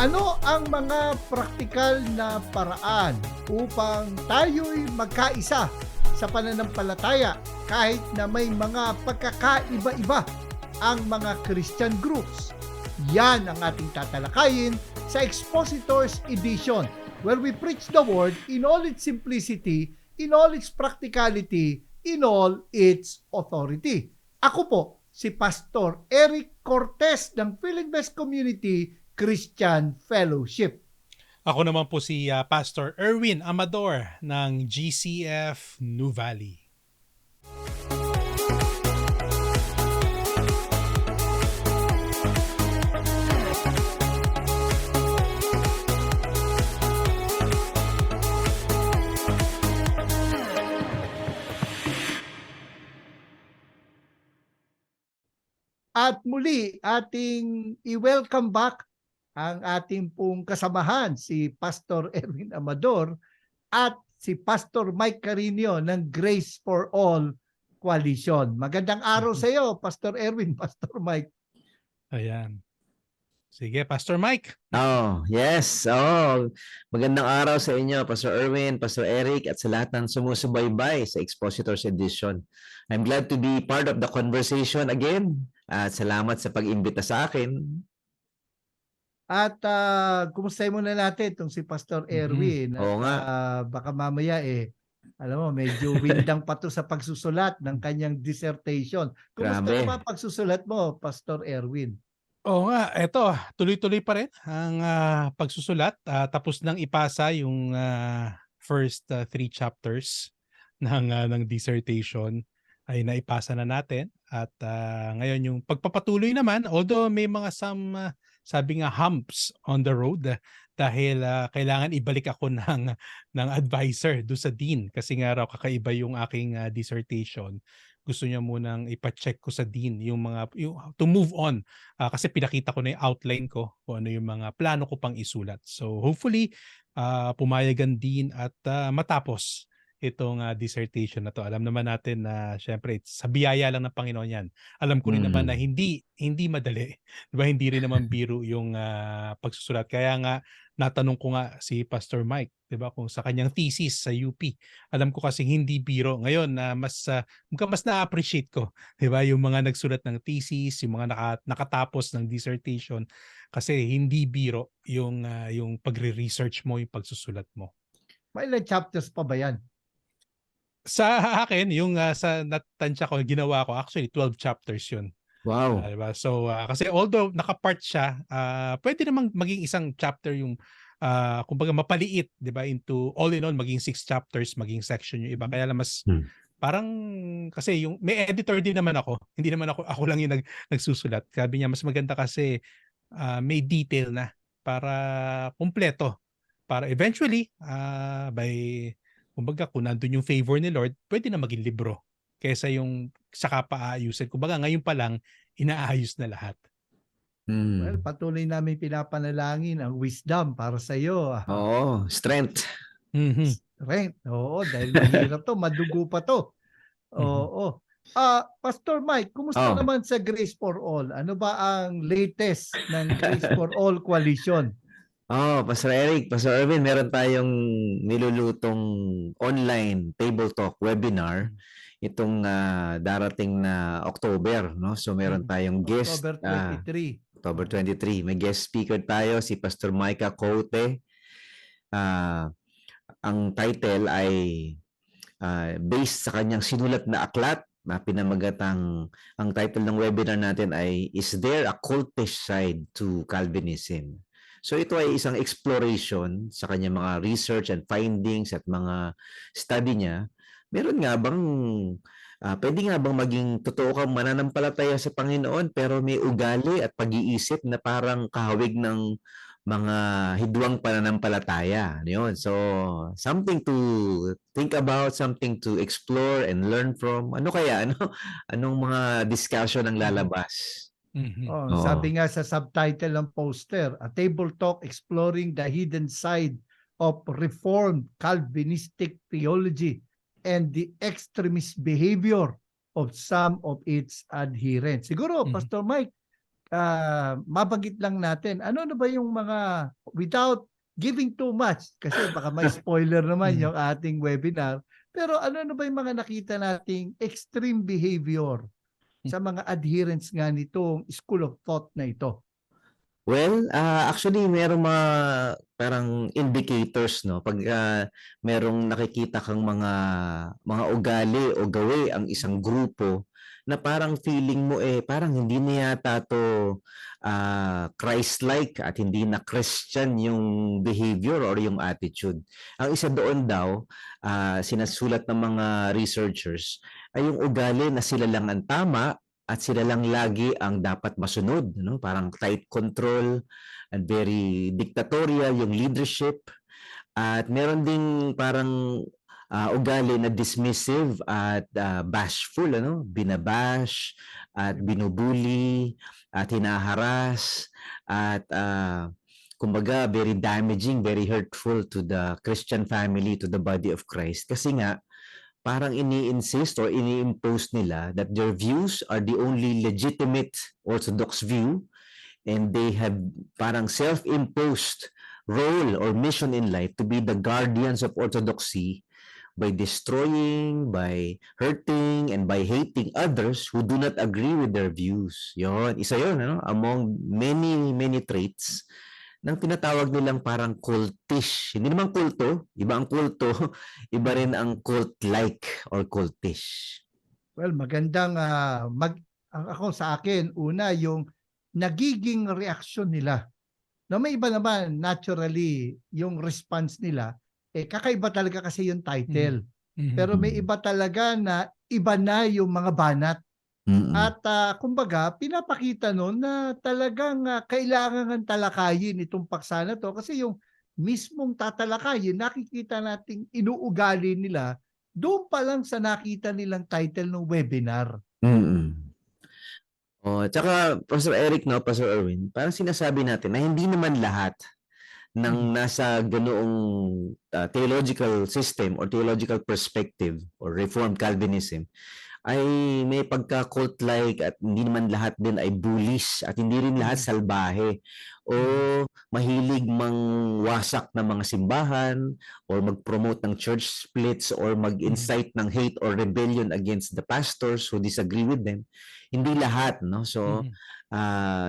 Ano ang mga praktikal na paraan upang tayo'y magkaisa sa pananampalataya kahit na may mga pagkakaiba-iba ang mga Christian groups? Yan ang ating tatalakayin sa Expositors Edition, where we preach the Word in all its simplicity, in all its practicality, in all its authority. Ako po, si Pastor Eric Cortez ng Philinvest Community Christian Fellowship. Ako naman po si Pastor Erwin Amador ng GCF New Valley. At muli, ating i-welcome back ang ating pong kasamahan, si Pastor Erwin Amador at si Pastor Mike Carino ng Grace for All Coalition. Magandang araw sa iyo, Pastor Erwin, Pastor Mike. Ayan. Sige, Pastor Mike. Yes. Magandang araw sa inyo, Pastor Erwin, Pastor Eric, at sa lahat ng sumusubaybay sa Expositors Edition. I'm glad to be part of the conversation again. At salamat sa pag-imbita sa akin. At kumustahin muna natin itong si Pastor Erwin. Oo nga. Baka mamaya alam mo, medyo windang pa to sa pagsusulat ng kanyang dissertation. Kumusta Grabe. naman pagsusulat mo, Pastor Erwin? Oo nga, eto, tuloy-tuloy pa rin ang pagsusulat. Tapos nang ipasa yung first 3 chapters ng dissertation ay naipasa na natin. At ngayon yung pagpapatuloy naman, although may mga sabi nga humps on the road dahil kailangan ibalik ako ng advisor do sa dean kasi nga raw kakaiba yung aking dissertation. Gusto niya munang ipa-check ko sa dean yung to move on kasi pinakita ko na yung outline ko kung ano yung mga plano ko pang isulat. So hopefully pumayag ang dean at matapos itong dissertation na to. Alam naman natin na syempre sa biyaya lang ng Panginoon yan. Alam ko rin naman na hindi madali. Diba? Hindi rin naman biro yung pagsusulat. Kaya nga natanong ko nga si Pastor Mike, 'di ba, kung sa kanyang thesis sa UP. Alam ko kasi hindi biro. Ngayon na mas na-appreciate ko, 'di ba, yung mga nagsulat ng thesis, yung mga nakatapos ng dissertation kasi hindi biro yung pagre-research mo, yung pagsusulat mo. May ilang chapters pa ba yan? Sa akin, yung sa natansya ko, ginawa ko, actually 12 chapters yun. Wow. Diba? So, kasi although nakapart siya, pwede namang maging isang chapter yung, kumbaga mapaliit, di ba? Into all in all, maging 6 chapters, maging section yung iba. Kaya lang mas, parang, kasi yung, may editor din naman ako. Hindi naman ako lang yung nagsusulat. Sabi niya, mas maganda kasi may detail na para kumpleto. Para eventually, kumbaga kung nandun yung favor ni Lord, pwede na maging libro kaysa yung saka pa aayusin. Kumbaga ngayon pa lang, inaayos na lahat. Well, patuloy namin pinapanalangin ang wisdom para sa iyo. Oo, strength. Strength. Oo, dahil mahirap to, madugo pa to. Oo. Pastor Mike, kumusta naman sa Grace for All? Ano ba ang latest ng Grace for All Coalition? Pastor Eric, Pastor Erwin, meron tayong nilulutong online table talk webinar itong darating na October, no? So meron tayong guest October 23. May guest speaker tayo, si Pastor Micah Cote. Ang title ay based sa kanyang sinulat na aklat na pinamagatang, ang title ng webinar natin ay Is There a Cultish Side to Calvinism? So ito ay isang exploration sa kanyang mga research and findings at mga study niya. Meron nga bang, pwede nga bang maging totoo kang mananampalataya sa Panginoon pero may ugali at pag-iisip na parang kahawig ng mga hidwang pananampalataya? Yun. So something to think about, something to explore and learn from. Ano kaya? Anong mga discussion ang lalabas? Sabi nga sa subtitle ng poster, A Table Talk Exploring the Hidden Side of Reformed Calvinistic Theology and the Extremist Behavior of Some of its Adherents. Siguro, Pastor Mike, mabanggit lang natin, ano na ba yung mga, without giving too much, kasi baka may spoiler naman yung ating webinar, pero ano na ba yung mga nakita nating extreme behavior sa mga adherents nga nitong school of thought na ito? Well, actually merong mga parang indicators, no? Pag merong nakikita kang mga ugali o gawi ang isang grupo na parang feeling mo parang hindi na yata to Christ-like at hindi na Christian yung behavior or yung attitude. Ang isa doon daw, sinasulat ng mga researchers ay yung ugali na sila lang ang tama at sila lang lagi ang dapat masunod, no? Parang tight control and very dictatorial yung leadership. At meron ding parang ugali na dismissive at bashful, ano? Binabash at binubuli at hinaharas at kumbaga very damaging, very hurtful to the Christian family, to the body of Christ. Kasi nga parang ini-insist or ini-impose nila that their views are the only legitimate orthodox view and they have parang self-imposed role or mission in life to be the guardians of orthodoxy by destroying, by hurting, and by hating others who do not agree with their views. Yon, isa yon, ano? Among many traits ng tinatawag nilang parang cultish. Hindi naman kulto, iba ang kulto, iba rin ang cult-like or cultish. Well, magandang ako sa akin, una yung nagiging reaksyon nila. No, may iba naman, naturally, yung response nila, kakaiba talaga kasi yung title. Pero may iba talaga na iba na yung mga banat. At kumbaga, pinapakita nun na talagang kailangan talakayin itong paksa na to kasi yung mismong tatalakayin, nakikita nating inuugali nila doon pa lang sa nakita nilang title ng webinar. Tsaka Pastor Eric, no, Pastor Erwin, parang sinasabi natin na hindi naman lahat ng nasa ganoong theological system or theological perspective or Reformed Calvinism ay may pagka-cult-like at hindi naman lahat din ay bullies at hindi rin lahat salbahe o mahilig mangwasak ng mga simbahan or mag-promote ng church splits or mag-incite ng hate or rebellion against the pastors who disagree with them. Hindi lahat, no? So,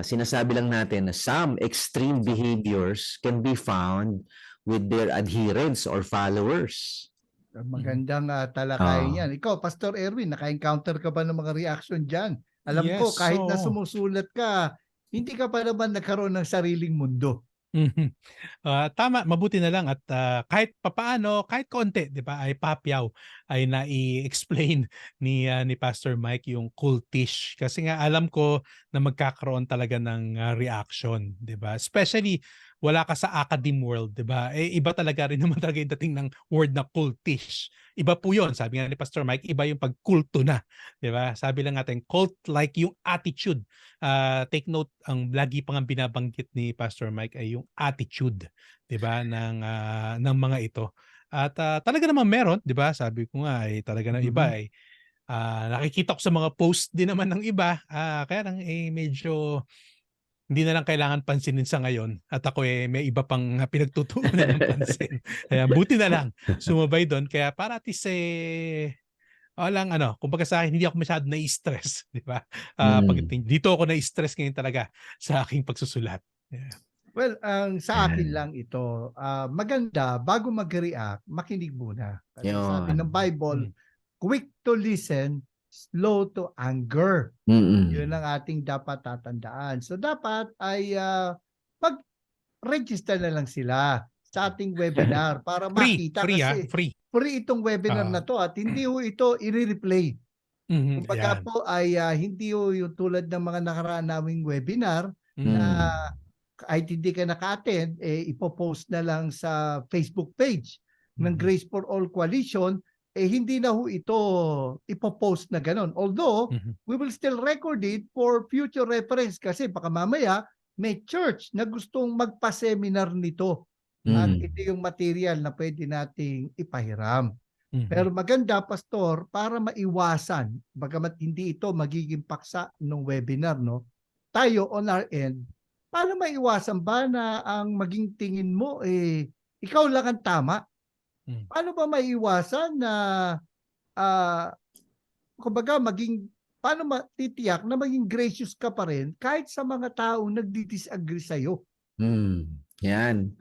sinasabi lang natin na some extreme behaviors can be found with their adherents or followers. Magandang talakayan yan. Ikaw, Pastor Erwin, naka-encounter ka ba ng mga reaction dyan? Alam ko, kahit na sumusulat ka, hindi ka pa naman nagkaroon ng sariling mundo. Tama, mabuti na lang at kahit papaano, kahit konti, 'di ba, ay papyaw ay nai-explain ni Pastor Mike yung cultish kasi nga alam ko na magkakaroon talaga ng reaction, 'di ba? Especially wala ka sa academe world, 'di ba? Iba talaga rin naman talaga yung dating ng word na cultish. Iba po 'yon, sabi nga ni Pastor Mike, iba yung pagkulto na, 'di ba? Sabi lang natin cult-like yung attitude. Take note, ang lagi pang binabanggit ni Pastor Mike ay yung attitude, 'di ba, ng mga ito. At talaga naman meron, 'di ba? Sabi ko nga ay talaga ng iba ay nakikita ko sa mga post din naman ng iba, kaya lang medyo hindi na lang kailangan pansinin sa ngayon at ako may iba pang pinagtutuunan ng pansin. Kaya buti na lang sumabay doon kaya para at least walang kumbaga sa akin hindi ako masyado na-stress, 'di ba? Dito ako na-stress ngayon talaga sa aking pagsusulat. Yeah. Well, sa akin lang ito, maganda bago mag-react, makinig muna. Kasi sabi ng Bible, quick to listen, slow to anger. Yun ang ating dapat tatandaan. So dapat ay mag-register na lang sila sa ating webinar para makita kasi free itong webinar na to at hindi ho ito i-replay. Kumbaga po ay hindi ho yung tulad ng mga nakaraan naming webinar na kahit hindi ka naka-attend, ipopost na lang sa Facebook page ng Grace for All Coalition, hindi na ho ito ipopost na ganon. Although, we will still record it for future reference kasi baka mamaya may church na gustong magpa-seminar nito. At ito yung material na pwede nating ipahiram. Pero maganda, Pastor, para maiwasan, bagamat hindi ito magiging paksa ng webinar, no? tayo on our end, paano maiwasan ba na ang maging tingin mo ikaw lang ang tama? Mm. Paano ba maiwasan na ah, kumbaga paano matitiyak na maging gracious ka pa rin kahit sa mga taong nagdi-disagree sa'yo? Yan.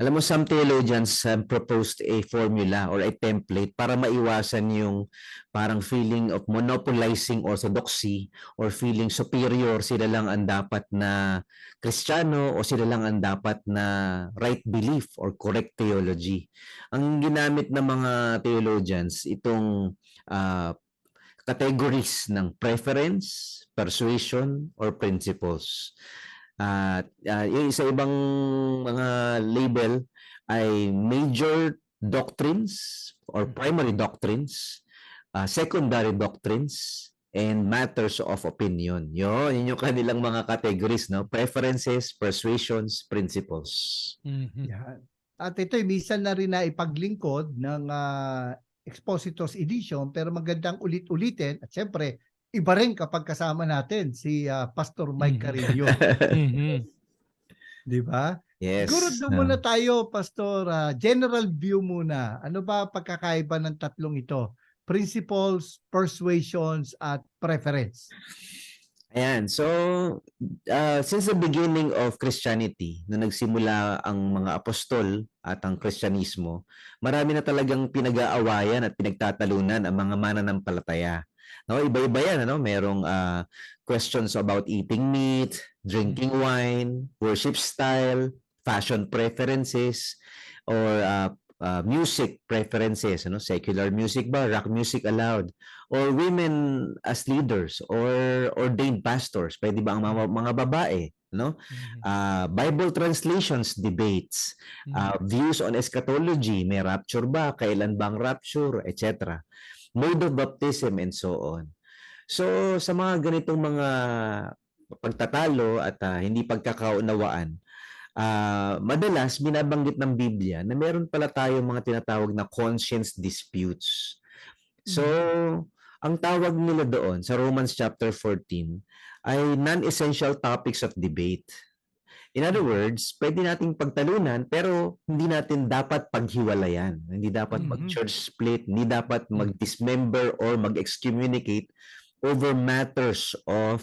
Alam mo, some theologians have proposed a formula or a template para maiwasan yung parang feeling of monopolizing orthodoxy or feeling superior, sila lang ang dapat na Kristiyano o sila lang ang dapat na right belief or correct theology. Ang ginamit ng mga theologians, itong categories ng preference, persuasion, or principles. At yung sa ibang mga label ay major doctrines or primary doctrines, secondary doctrines, and matters of opinion. Yun yung kanilang mga categories, no? Preferences, persuasions, principles. Mhm. Yan. At ito'y minsan na rin na ipaglingkod ng Expositors Edition, pero magandang ulit-ulitin at syempre iba rin kapag kasama natin si Pastor Mike Carillo. Mhm. Di ba? Yes. Siguro doon muna tayo, Pastor. General view muna. Ano ba pagkakaiba ng tatlong ito? Principles, persuasions, at preference. Ayan. So, since the beginning of Christianity, na nagsimula ang mga apostol at ang Kristyanismo, marami na talagang pinag-aawayan at pinagtatalunan ang mga mananampalataya. No, iba-iba yan, ano? Merong questions about eating meat, drinking wine, worship style, fashion preferences, or music preferences, ano? Secular music ba, rock music allowed, or women as leaders or ordained pastors, pwede ba ang mga babae, no? Bible translations debates, views on eschatology, may rapture ba, kailan bang rapture, etc. Mode of baptism and so on. So sa mga ganitong mga pagtatalo at hindi pagkakaunawaan, madalas binabanggit ng Biblia na meron pala tayong mga tinatawag na conscience disputes. So, ang tawag nila doon sa Romans chapter 14 ay non-essential topics of debate. In other words, pwede nating pagtalunan pero hindi natin dapat paghiwalayan. Hindi dapat mag-church split, hindi dapat mag-dismember or mag-excommunicate over matters of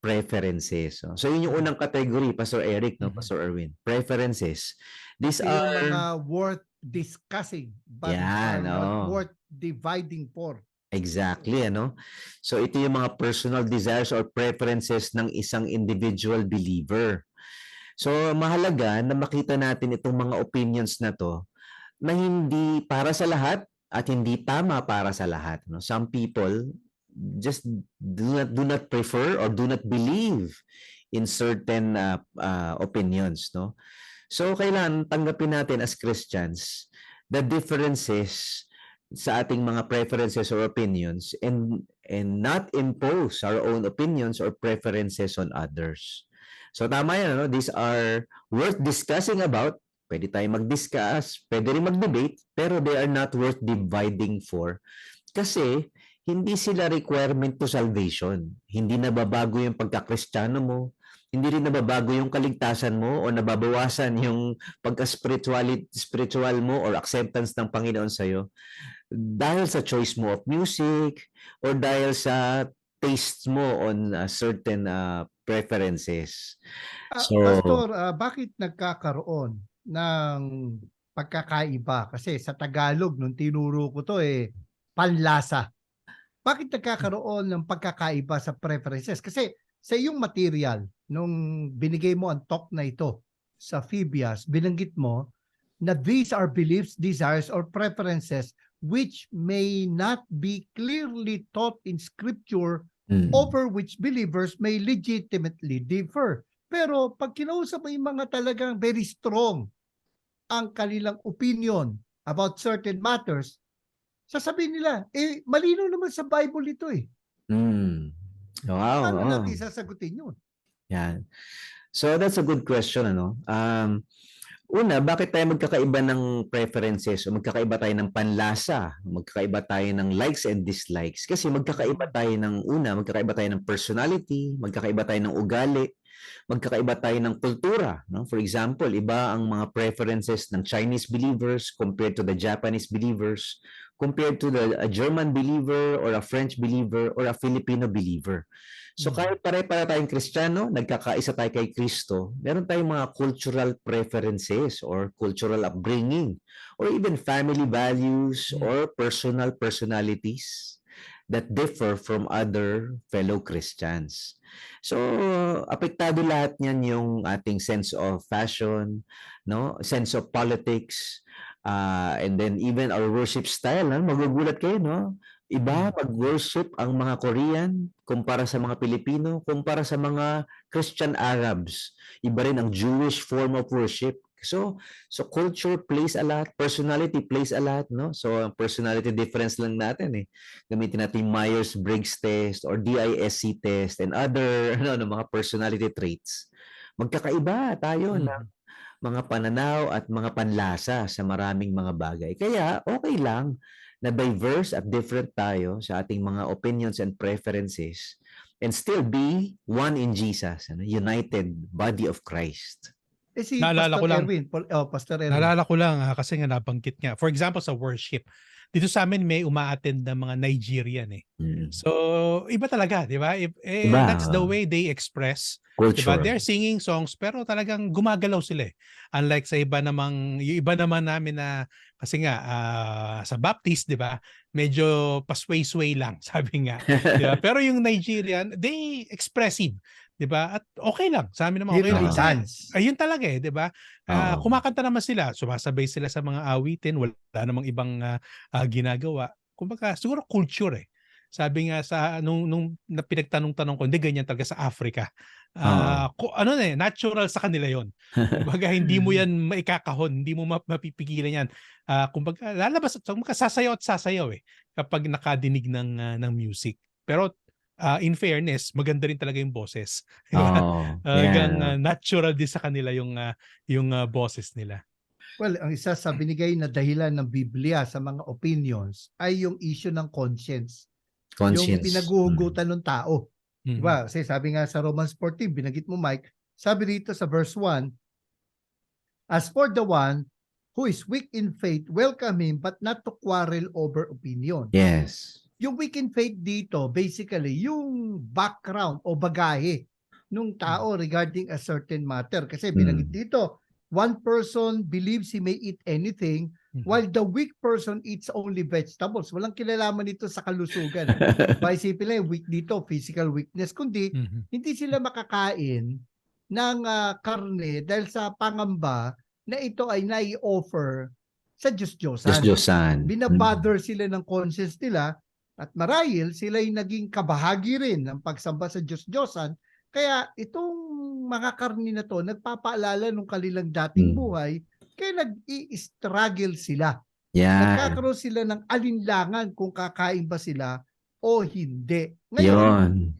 preferences. So yun yung unang category, Pastor Eric, no, Pastor Erwin. Preferences. These Ito yung are mga worth discussing but Yan, are not oo. worth dividing for. Exactly, ano? So ito yung mga personal desires or preferences ng isang individual believer. So mahalaga na makita natin itong mga opinions na to na hindi para sa lahat at hindi tama para sa lahat, no? Some people just do not prefer or do not believe in certain opinions, no? So kailangan tanggapin natin as Christians the differences sa ating mga preferences or opinions and not impose our own opinions or preferences on others. So tama yan, no? These are worth discussing about. Pwede tayo mag-discuss, pwede rin mag-debate, pero they are not worth dividing for. Kasi hindi sila requirement to salvation. Hindi nababago yung pagka-Kristiyano mo, hindi rin nababago yung kaligtasan mo o nababawasan yung pagka-spiritual mo or acceptance ng Panginoon sa'yo dahil sa choice mo of music or dahil sa taste mo on certain preferences. So, Pastor, bakit nagkakaroon ng pagkakaiba? Kasi sa Tagalog, nung tinuro ko to panlasa. Bakit nagkakaroon ng pagkakaiba sa preferences? Kasi sa iyong material, nung binigay mo ang talk na ito sa Phoebias, binanggit mo na these are beliefs, desires, or preferences which may not be clearly taught in Scripture over which believers may legitimately differ. Pero pag kinausap mo yung mga talagang very strong ang kanilang opinion about certain matters, sasabihin nila, malino naman sa Bible ito . Wow. Paano natin sasagutin yun? Yan. So that's a good question, ano? Una, bakit tayo magkakaiba ng preferences o magkakaiba tayo ng panlasa, magkakaiba tayo ng likes and dislikes? Kasi magkakaiba tayo magkakaiba tayo ng personality, magkakaiba tayo ng ugali, magkakaiba tayo ng kultura. No? For example, iba ang mga preferences ng Chinese believers compared to the Japanese believers, compared to a German believer or a French believer or a Filipino believer. So kahit pare-para tayong Kristiyano, nagkakaisa tayo kay Kristo, meron tayong mga cultural preferences or cultural upbringing or even family values or personal personalities that differ from other fellow Christians. So apektado lahat niyan yung ating sense of fashion, no? Sense of politics, and then even our worship style. Magugulat kayo, no? Iba mag-worship ang mga Korean kumpara sa mga Pilipino, kumpara sa mga Christian Arabs. Iba rin ang Jewish form of worship. So culture plays a lot, personality plays a lot, no? So personality difference lang natin eh. Gamitin natin yung Myers-Briggs test or DISC test and other mga personality traits. Magkakaiba tayo ng mga pananaw at mga panlasa sa maraming mga bagay. Kaya okay lang na diverse at different tayo sa ating mga opinions and preferences and still be one in Jesus, united body of Christ. Si Naalala Pastor ko lang. Erwin. Pastor Erwin. Naalala ko lang kasi nga nabanggit nga. For example, sa worship. Dito sa amin may uma-attend ng mga Nigerian eh. So, iba talaga, di ba? Iba. That's the way they express. Diba? Culture. They're singing songs pero talagang gumagalaw sila eh. Unlike sa yung iba naman namin na kasi nga sa Baptist, di ba? Medyo pasway-sway lang, sabi nga. Diba? Pero yung Nigerian, they expressive. 'Di ba? At okay lang. Sa amin naman okay lang. Dance. Ayun talaga eh, 'di ba? Kumakanta naman sila, sumasabay sila sa mga awitin, wala namang ibang ginagawa. Kumbaga, siguro culture eh. Sabi nga sa nung pinagtanong-tanong ko, hindi ganyan talaga sa Africa. Natural sa kanila 'yon. Kumbaga, hindi mo 'yan maikakahon, hindi mo mapipigilan 'yan. Kumbaga, lalabas at sasayaw at sasayaw eh kapag nakadinig ng music. Pero in fairness, maganda rin talaga yung boses. Natural din sa kanila yung boses nila. Well, ang isa sa binigay na dahilan ng Biblia sa mga opinions ay yung issue ng conscience. Yung pinaguhugutan ng tao. Diba? Kasi sabi nga sa Romans 14, binanggit mo Mike, sabi dito sa verse 1, as for the one who is weak in faith, welcome him but not to quarrel over opinion. Yes. Yung weak in faith dito, basically, yung background o bagahe nung tao regarding a certain matter. Kasi binanggit dito, one person believes he may eat anything while the weak person eats only vegetables. Walang kilalaman nito sa kalusugan. Isipin lang, weak dito, physical weakness, kundi hindi sila makakain ng karne dahil sa pangamba na ito ay nai-offer sa Diyos-Diyosan. Binabother sila ng conscience nila. At marahil sila'y naging kabahagi rin ng pagsamba sa Diyos-Diyosan. Kaya itong mga karni na to, nagpapaalala nung kanilang dating buhay, kaya nag-i-struggle sila. Nagkakaroon sila ng alinlangan kung kakain ba sila o hindi. Ngayon,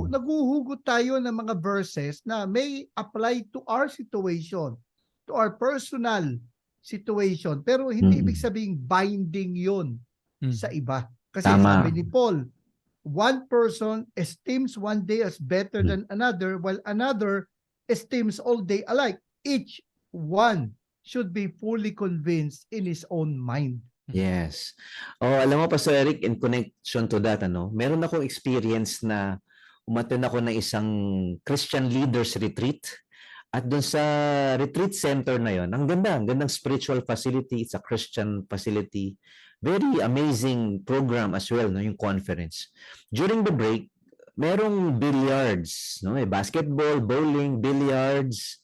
naguhugot tayo ng mga verses na may apply to our situation, to our personal situation. Pero hindi ibig sabing binding yun sa iba. Kasi sabi ni Paul, one person esteems one day as better than another while another esteems all day alike. Each one should be fully convinced in his own mind. Yes. Alam mo, Pastor Eric, in connection to that, meron akong experience na umattend ako ng isang Christian leaders retreat. At doon sa retreat center na yon, ang gandang spiritual facility. It's a Christian facility. Very amazing program as well, yung conference. During the break, merong billiards, basketball, bowling, billiards,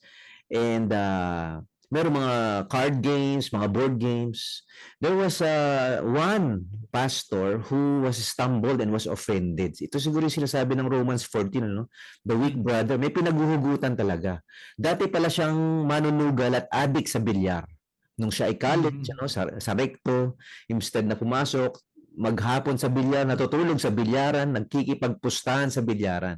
and merong mga card games, mga board games. There was one pastor who was stumbled and was offended. Ito siguro yung sinasabi ng Romans 14, the weak brother. May pinaguhugutan talaga. Dati pala siyang manunugal at addict sa bilyar. Nung siya ay college, sa recto, instead na pumasok, maghapon sa bilyar, natutulog sa bilyaran, nagkikipagpustahan sa bilyaran.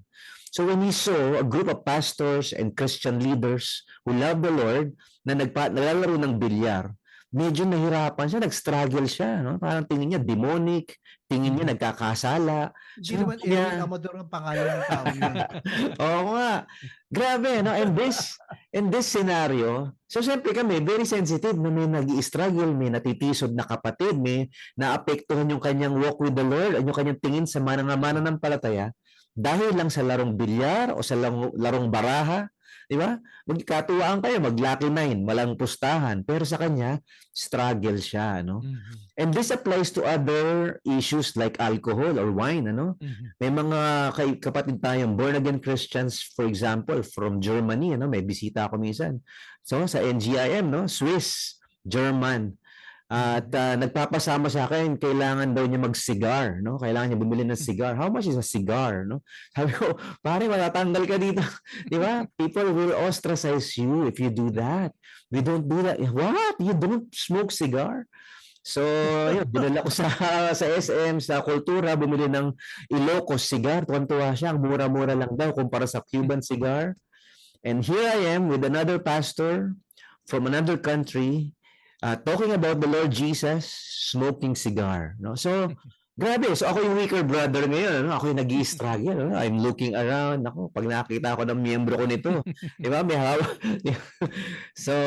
So when he saw a group of pastors and Christian leaders who love the Lord na naglalaro ng bilyar, medyo nahirapan siya, nag-struggle siya, no? Parang tingin niya demonic, tingin niya nagkakasala. Hindi naman Erwin Amador ang pangalan ng tao yun. Oo nga. Grabe, no? In this scenario, so siyempre kami, very sensitive na may nag-i-struggle, may natitisod na kapatid, may naapektuhan yung kanyang walk with the Lord, yung kanyang tingin sa manangamananampalataya, dahil lang sa larong bilyar o sa larong baraha, di ba? Magkatuwaan kayo, mag-lucky 9, walang pustahan. Pero sa kanya, struggle siya, no? And this applies to other issues like alcohol or wine, ano? May mga kapatid tayong born-again Christians, for example, from Germany, ano? May bisita ako minsan. So, sa NGIM, no? Swiss, German. At nagpapasama sa akin, kailangan daw niya mag-cigar, no? Kailangan niya bumili ng cigar. How much is a cigar, no? Sabi ko, pare, matatanggal ka dito. Di ba? People will ostracize you if you do that. We don't do that. What? You don't smoke cigar? So, yun, dinala ko sa SM, sa Kultura, bumili ng Ilocos cigar. Tuwan-tuwa siya. Ang mura-mura lang daw kumpara sa Cuban cigar. And here I am with another pastor from another country, talking about the Lord Jesus, smoking cigar, no? So, grabe. So, ako yung weaker brother ngayon, no? Ako yung nag-i-struggle, no? I'm looking around. Ako, pag nakita ako ng miyembro ko nito, di ba? May hawak. So,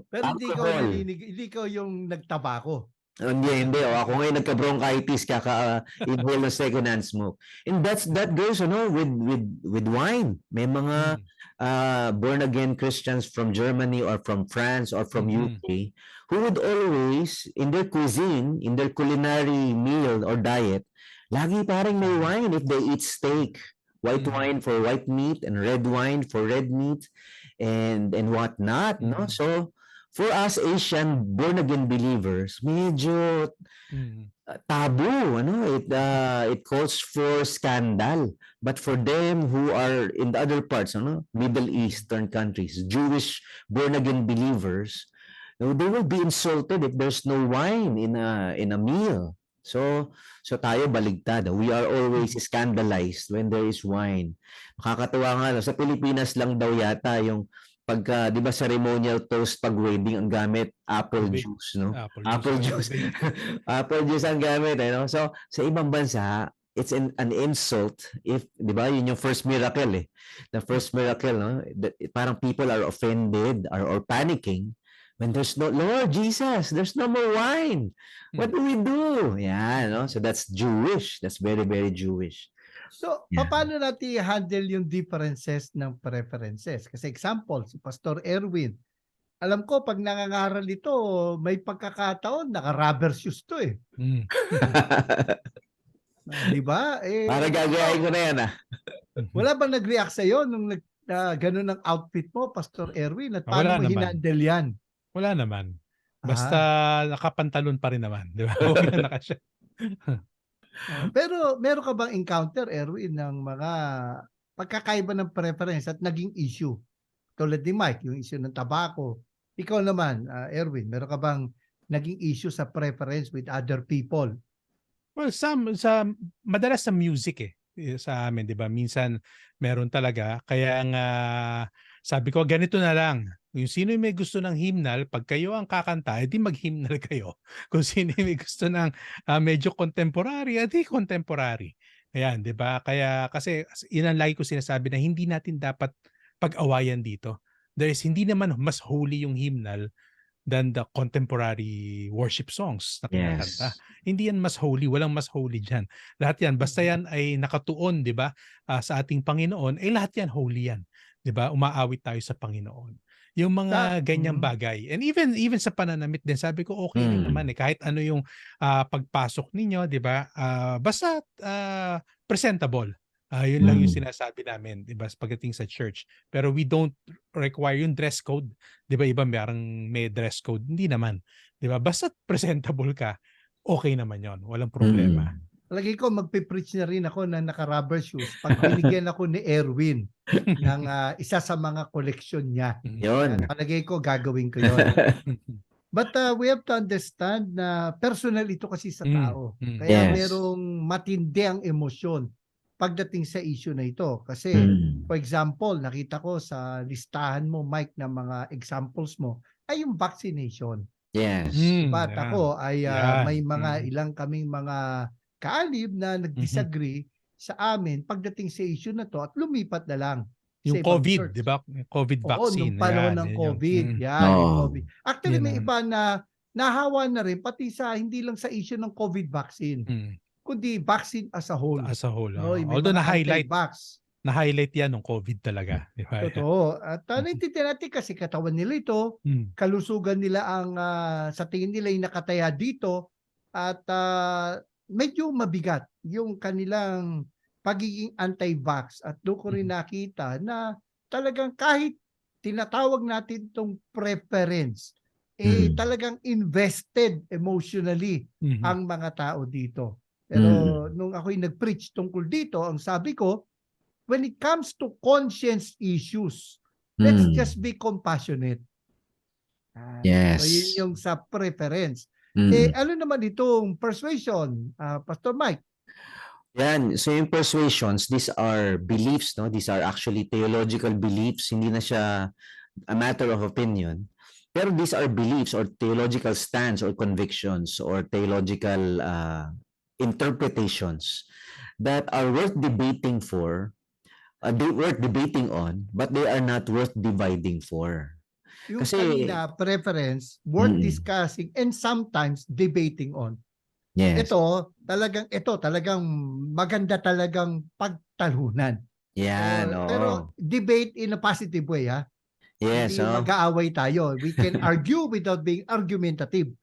Pero alcohol. hindi ikaw yung nagtabako. Hindi. Ako ngayon nagka-bronchitis, kaka-inhale ng second-hand smoke. And that goes, with wine. May mga born-again Christians from Germany or from France or from UK who would always, in their cuisine, in their culinary meal or diet, lagi parang may wine if they eat steak. White wine for white meat and red wine for red meat and whatnot, no? So, for us Asian born-again believers, medyo taboo, it calls for scandal. But for them who are in the other parts, Middle Eastern countries, Jewish born-again believers, they will be insulted if there's no wine in a meal. So tayo baligtad. We are always scandalized when there is wine. Makakatuwa nga, sa Pilipinas lang daw yata yung pagka, di ba, ceremonial toast pag wedding ang gamit apple juice, no? Apple juice. Apple juice ang gamit, no? So sa ibang bansa, it's an insult if, di ba, yun yung first miracle, eh. The first miracle, no? Parang people are offended or panicking when there's no, Lord Jesus, there's no more wine. What do we do? Yeah, no? So that's Jewish. That's very, very Jewish. So, paano natin i-handle yung differences ng preferences? Kasi example, si Pastor Erwin, alam ko pag nangangaral ito, may pagkakataon, naka-rubber shoes to eh. Di ba? Para gagayahin ko na yan, Wala bang nag-react sa'yo nung ganun ang outfit mo, Pastor Erwin? At paano mo hinandle yan? Wala naman. Basta nakapantalon pa rin naman. Di ba? Pero meron ka bang encounter, Erwin, ng mga pagkakaiba ng preference at naging issue? Tulad ni Mike, yung issue ng tabako. Ikaw naman, Erwin, meron ka bang naging issue sa preference with other people? Well, madalas sa music sa amin, 'di ba? Minsan meron talaga, kaya nga sabi ko ganito na lang. Yung sino yung may gusto ng hymnal, pag kayo ang kakanta, edi mag-hymnal kayo. Kung sino yung may gusto ng medyo contemporary, edi contemporary. Ayan, 'di ba? Kaya kasi yun ang lagi ko sinasabi na hindi natin dapat pag-awayan dito. Hindi naman mas holy yung hymnal than the contemporary worship songs na kinakanta. Hindi yan mas holy, walang mas holy diyan. Lahat yan basta yan ay nakatuon, 'di ba? Sa ating Panginoon, lahat yan holy yan, 'di ba? Umaawit tayo sa Panginoon. Yung mga ganyang bagay. And even sa pananamit din, sabi ko okay rin naman kahit ano yung pagpasok ninyo, 'di ba? Basta presentable. Yun lang yung sinasabi namin, 'di ba, pagdating sa church. Pero we don't require yung dress code. 'Di ba, iba may dress code. Hindi naman. 'Di ba? Basta presentable ka, okay naman 'yon. Walang problema. Lagi ko magpe-preach na rin ako na naka-rubber shoes pag binigyan ako ni Erwin ng isa sa mga koleksyon niya. Yun. Palagay ko gagawin ko 'yon. But we have to understand na personal ito kasi sa Mm, tao. mm. Kaya Yes. merong matindi ang emosyon pagdating sa issue na ito. Kasi, Mm. for example, nakita ko sa listahan mo, Mike, ng mga examples mo, ay yung vaccination. Yes. Diba? At Yeah. ako ay Yan. may mga Mm. ilang kaming mga kaalib na nag-disagree sa amin pagdating sa issue na to at lumipat na lang sa Yung ibang COVID, church. di ba? Yung COVID Oo, vaccine. nung panahon Yan, ng yan yung- COVID. mm. Yan, yung Oo. COVID. Actually, Yan may ang- iba na nahawa na rin, pati sa, hindi lang sa issue ng COVID vaccine, Mm. kundi vaccine as a whole. As a whole. No, may Although mga na-highlight anti-vax. na-highlight yan ng COVID talaga. Di ba? Totoo. At naintindihan natin kasi katawan nila ito, Mm. kalusugan nila ang sa tingin nila yung nakataya dito at medyo mabigat yung kanilang pagiging anti-vax at doon ko rin nakita na talagang kahit tinatawag natin itong preference, talagang invested emotionally Mhm. ang mga tao dito. Pero nung ako'y nag-preach tungkol dito, ang sabi ko, when it comes to conscience issues, let's just be compassionate. Yes. So yun yung sa preference. Mm. Ano naman itong persuasion, Pastor Mike? Yan. So yung persuasions, these are beliefs, no? These are actually theological beliefs. Hindi na siya a matter of opinion. Pero these are beliefs or theological stands or convictions or theological interpretations that are worth debating for, worth debating on, but they are not worth dividing for. Yung Kasi- kanina, preference, worth Mm. discussing and sometimes debating on. Yes. Ito talagang maganda talagang pagtalunan. Yan. Pero debate in a positive way, ha? Yes. Hindi mag-aaway tayo. We can argue without being argumentative.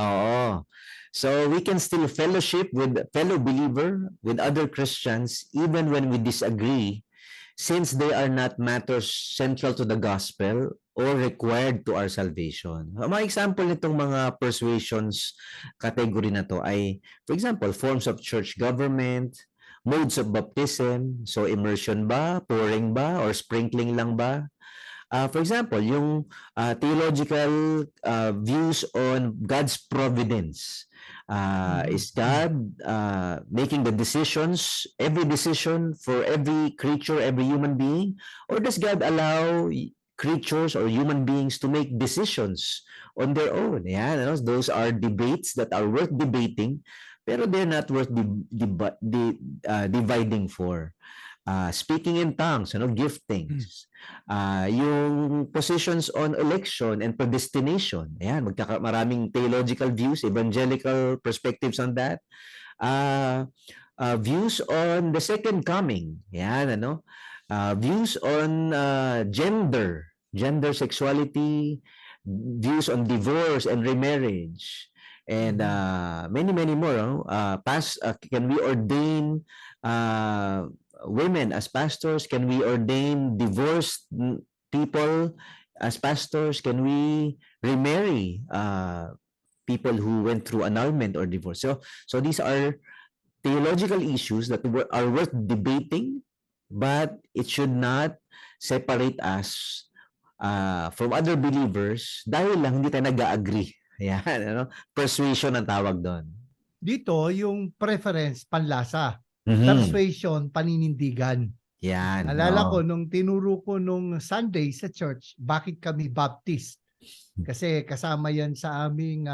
Oo. So we can still fellowship with fellow believer, with other Christians, even when we disagree, since they are not matters central to the gospel or required to our salvation. Mga example nitong mga persuasions category na to ay, for example, forms of church government, modes of baptism, so immersion ba, pouring ba, or sprinkling lang ba? For example, yung theological views on God's providence. Is God making the decisions, every decision for every creature, every human being? Or does God allow creatures or human beings to make decisions on their own? Yan, those are debates that are worth debating, pero they're not worth dividing for. Speaking in tongues, giftings. Yung positions on election and predestination. Ayan, maraming theological views, evangelical perspectives on that. Views on the second coming. Ayan, views on gender sexuality, views on divorce and remarriage. And many more. Can we ordain women as pastors? Can we ordain divorced people as pastors? Can we remarry people who went through annulment or divorce? So these are theological issues that are worth debating, but it should not separate us from other believers dahil lang hindi tayo nag-agree. Ayan, persuasion ang tawag doon. Dito, yung preference, panlasa. Persuasion, paninindigan. Yan. Alala ko, nung tinuro ko nung Sunday sa church, bakit kami Baptist? Kasi kasama yan sa aming,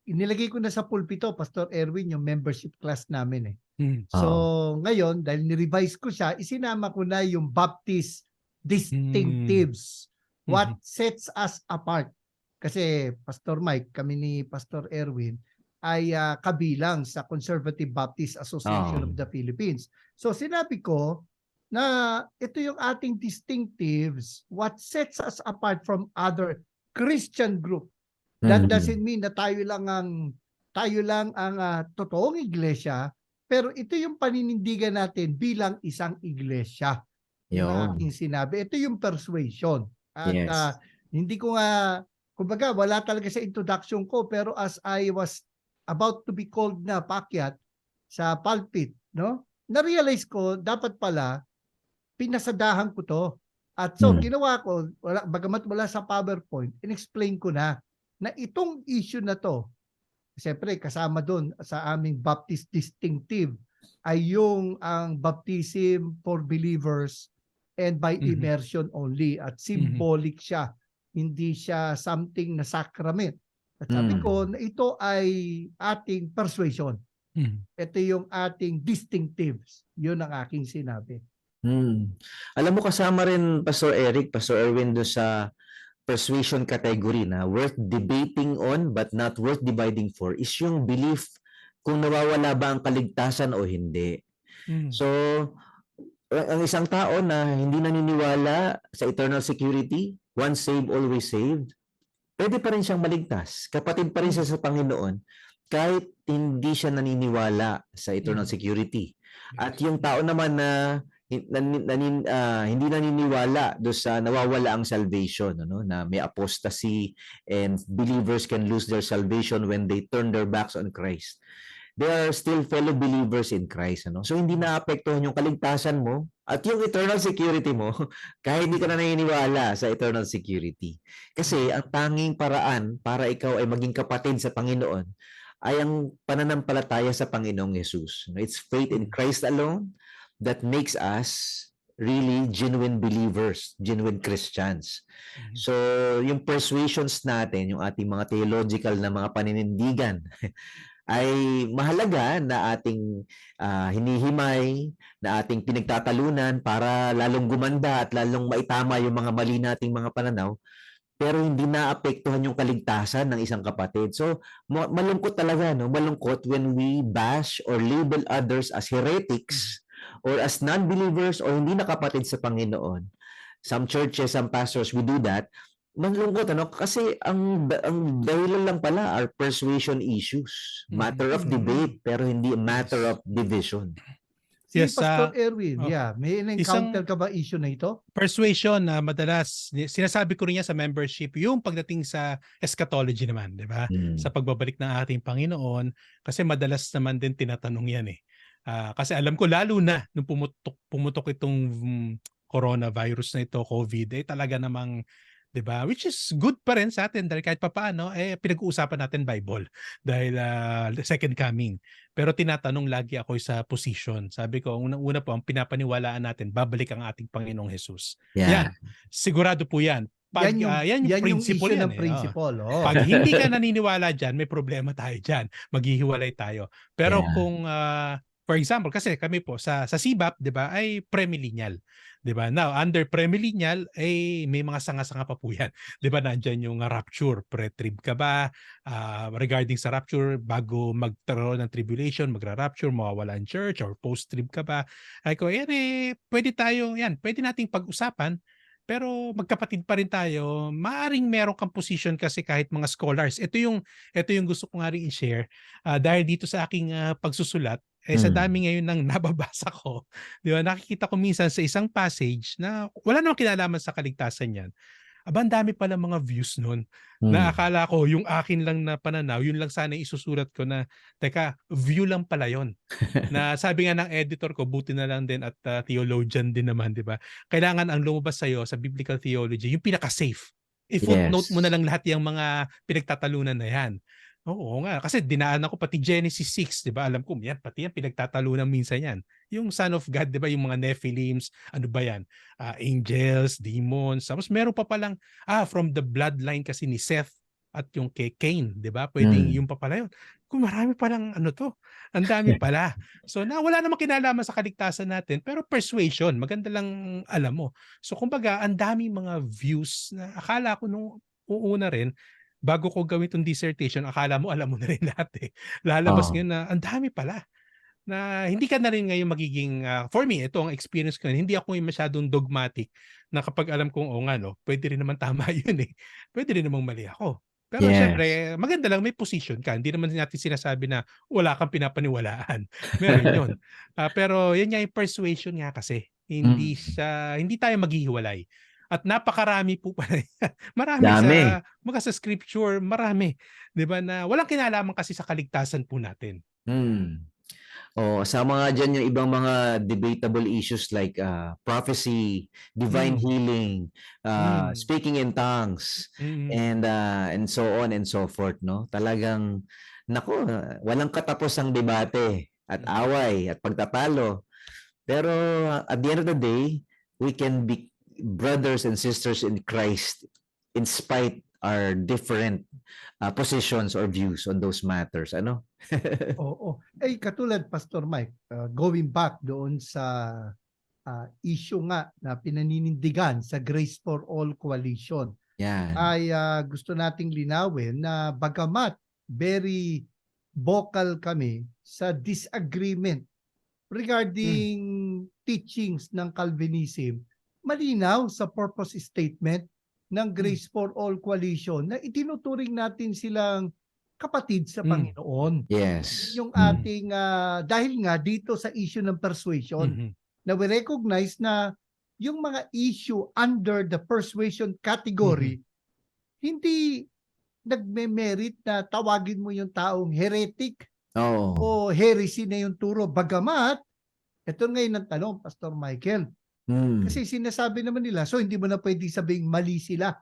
inilagay ko na sa pulpito, Pastor Erwin, yung membership class namin. So, ngayon, dahil ni-revise ko siya, isinama ko na yung Baptist distinctives. What sets us apart? Kasi, Pastor Mike, kami ni Pastor Erwin, ay kabilang sa Conservative Baptist Association of the Philippines. So sinabi ko na ito yung ating distinctives, what sets us apart from other Christian group. That doesn't mean na tayo lang ang totoong iglesia, pero ito yung paninindigan natin bilang isang iglesia. Yung aking sinabi, ito yung persuasion. At hindi ko kumbaga wala talaga sa introduction ko, pero as I was about to be called na paakyat sa pulpit, na-realize ko, dapat pala, pinasadahan ko to. At so, ginawa ko, bagamat wala sa PowerPoint, in-explain ko na na itong issue na to, siyempre kasama doon sa aming Baptist distinctive ay yung ang baptism for believers and by Mhm. immersion only at symbolic siya. Hindi siya something na sacrament. At sabi Mm. ko na ito ay ating persuasion. Mhm. Ito yung ating distinctives. Yun ang aking sinabi. Alam mo, kasama rin Pastor Eric, Pastor Erwin, doon sa persuasion category na worth debating on but not worth dividing for is yung belief kung nawawala ba ang kaligtasan o hindi. Mhm. So, ang isang tao na hindi naniniwala sa eternal security, once saved, always saved, pwede pa rin siyang maligtas. Kapatid pa rin siya sa Panginoon kahit hindi siya naniniwala sa eternal security. At yung tao naman na hindi naniniwala do sa nawawala ang salvation, na may apostasy and believers can lose their salvation when they turn their backs on Christ. They are still fellow believers in Christ. So hindi naapektuhan yung kaligtasan mo at yung eternal security mo kahit hindi ka na naniniwala sa eternal security. Kasi ang tanging paraan para ikaw ay maging kapatid sa Panginoon ay ang pananampalataya sa Panginoong Jesus. It's faith in Christ alone that makes us really genuine believers, genuine Christians. So, yung persuasions natin, yung ating mga theological na mga paninindigan, ay mahalaga na ating hinihimay, na ating pinagtatalunan para lalong gumanda at lalong maitama yung mga mali nating mga pananaw, pero hindi naapektuhan yung kaligtasan ng isang kapatid. So, malungkot talaga, malungkot when we bash or label others as heretics or as non-believers or hindi nakapatid sa Panginoon. Some churches, some pastors, we do that. Malungkot, kasi ang dahilan lang pala are persuasion issues. Matter of debate, pero hindi matter of division. Si Yes, Pastor Erwin, oh, may encounter ka ba issue na ito? Persuasion na madalas sinasabi ko rin yan sa membership, yung pagdating sa eschatology naman, di ba? Sa pagbabalik ng ating Panginoon, kasi madalas naman din tinatanong yan eh. Kasi alam ko lalo na nung pumutok itong coronavirus na ito, COVID, talaga namang, 'di ba? Which is good pa rin sa atin dahil kahit papaano pinag-uusapan natin Bible dahil second coming. Pero tinatanong lagi ako sa position. Sabi ko, unang-una po ang pinapaniwalaan natin, babalik ang ating Panginoong Jesus. Yeah. Yan. Sigurado po 'yan. Pag yan yung principle issue yan, ng principle. Oh. Pag hindi ka naniniwala diyan, may problema tayo diyan. Maghihiwalay tayo. Pero kung for example, kasi kami po sa CBAP, 'di ba, ay premillennial. 'Di ba? Now, under premillennial ay may mga sanga-sanga pa po 'yan. 'Di ba? Nandiyan yung rapture, pre-trib ka ba? Regarding sa rapture, bago magkaroon ng tribulation, magra-rapture, mawawala ang church or post-trib ka ba? Ay ko, pwede nating pag-usapan. Pero magkapatid pa rin tayo. Maaring meron kang position kasi kahit mga scholars. Ito yung gusto ko nga rin i-share dahil dito sa aking pagsusulat sa dami ngayon ng nababasa ko, di ba? Nakikita ko minsan sa isang passage na wala namang kinalaman sa kaligtasan yan. Ang dami pala mga views nun na akala ko yung akin lang na pananaw, yun lang sana isusulat ko na, teka, view lang pala yun. Na sabi nga ng editor ko, buti na lang din at theologian din naman, di ba? Kailangan ang lumabas sa'yo sa biblical theology, yung pinaka-safe. I-footnote mo na lang lahat yung mga pinagtatalunan na yan. Oo nga, kasi dinaan ako pati Genesis 6, 'di ba? Alam ko, pati yan pinagtatalunan minsan yan. Yung Son of God, 'di ba? Yung mga Nephilims, ano ba yan? Angels, demons. Tapos meron pa palang from the bloodline kasi ni Seth at yung kay Cain, 'di ba? Pwedeng yung pa pala yun. Kung marami palang ang dami pala. So wala namang kinalaman sa kaligtasan natin, pero persuasion, maganda lang alam mo. So kumbaga, ang dami mga views na akala ko nung uuna rin, bago ko gawin itong dissertation, akala mo alam mo na rin lahat eh. Lalabas ngayon na ang dami pala. Na hindi ka na rin ngayon magiging, for me, ito ang experience ko, hindi ako yung masyadong dogmatic na kapag alam kong, pwede rin naman tama yun eh. Pwede rin namang mali ako. Pero syempre, maganda lang may position ka. Hindi naman natin sinasabi na wala kang pinapaniwalaan. Meron yun. Pero yan nga yung persuasion nga kasi. Hindi tayo maghihiwalay. At napakarami po pala. Marami sa scripture, marami. 'Di ba na walang kinalaman kasi sa kaligtasan po natin. Sa mga dyan yung ibang mga debatable issues like prophecy, divine Mm. healing, Mm. speaking in tongues, Mm. and so on and so forth, no? Talagang, nako, walang katapusang debate at Mm. away at pagtatalo. Pero at the end of the day, we can be brothers and sisters in Christ in spite our different positions or views on those matters. Ano? Oo. Katulad Pastor Mike, going back doon sa issue nga na pinaninindigan sa Grace for All Coalition, Yan. ay gusto nating linawin na bagamat very vocal kami sa disagreement regarding teachings ng Calvinism, malinaw sa purpose statement ng Grace for All Coalition na itinuturing natin silang kapatid sa Panginoon. Yes. Yung ating, dahil nga dito sa issue ng persuasion, Mhm. na we recognize na yung mga issue under the persuasion category, hindi nagme-merit na tawagin mo yung taong heretic Oo. o heresy na yung turo. Bagamat, ito ngayon ang tanong, Pastor Michael, kasi sinasabi naman nila, so hindi mo na pwede sabing mali sila.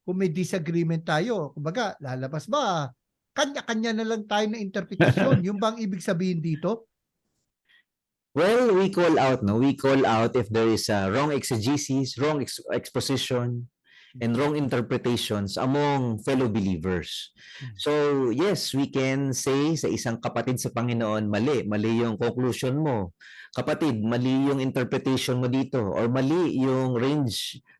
Kung may disagreement tayo, kumbaga, lalabas ba, kanya-kanya na lang tayo na interpretasyon. Yung bang ibig sabihin dito? Well, we call out, no? We call out if there is a wrong exegesis, wrong exposition, and wrong interpretations among fellow believers. So, yes, we can say sa isang kapatid sa Panginoon, mali yung conclusion mo. Kapatid, mali yung interpretation mo dito, or mali yung